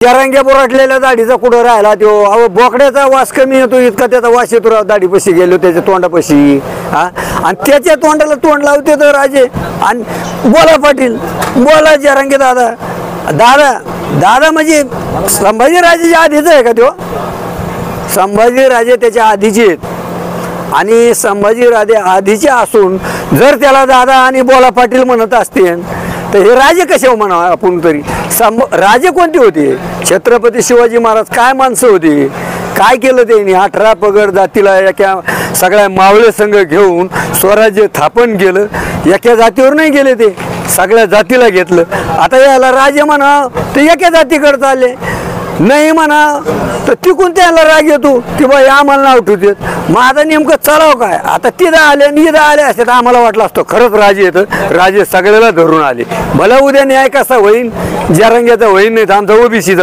रंग्या बोराटलेल्या दाढीचा कुठं राहिला तो अहो बोकड्याचा वास कमी येतो इतका त्याचा वास येतो राव दाढीपाशी गेलो त्याच्या तोंडापाशी हा आणि त्याच्या तोंडाला तोंड लावते तर राजे आणि बोला पाटील बोला जरांगे दादा दादा दादा म्हणजे संभाजीराजेच्या आधीच आहे का तो संभाजीराजे त्याच्या आधीचे आहेत आणि संभाजीराजे आधीचे असून जर त्याला दादा आणि बोला पाटील म्हणत असतील तर हे राजे कसे म्हणावं आपण तरी राजे कोणते होते छत्रपती शिवाजी महाराज काय माणसं होती काय केलं त्यांनी 18 पगड जातीला एका सगळ्या मावळे संघ घेऊन स्वराज्य स्थापन केलं एका जातीवर नाही गेले ते सगळ्या जातीला घेतलं आता याला राजे म्हणा ते एका जातीकडे चालले नाही म्हणा तर तिकून त्याला राग येतो की बा आम्हाला नाव ठेवतात मग आता नेमकं चालावं काय आता तिथं आले आणि इथं आले असते तर आम्हाला वाटलं असतं खरंच राजे येतं राजे सगळ्याला धरून आले भला उद्या न्याय कसा होईन जरंग्याचा होईन नाही तर आमचा ओबीसीचा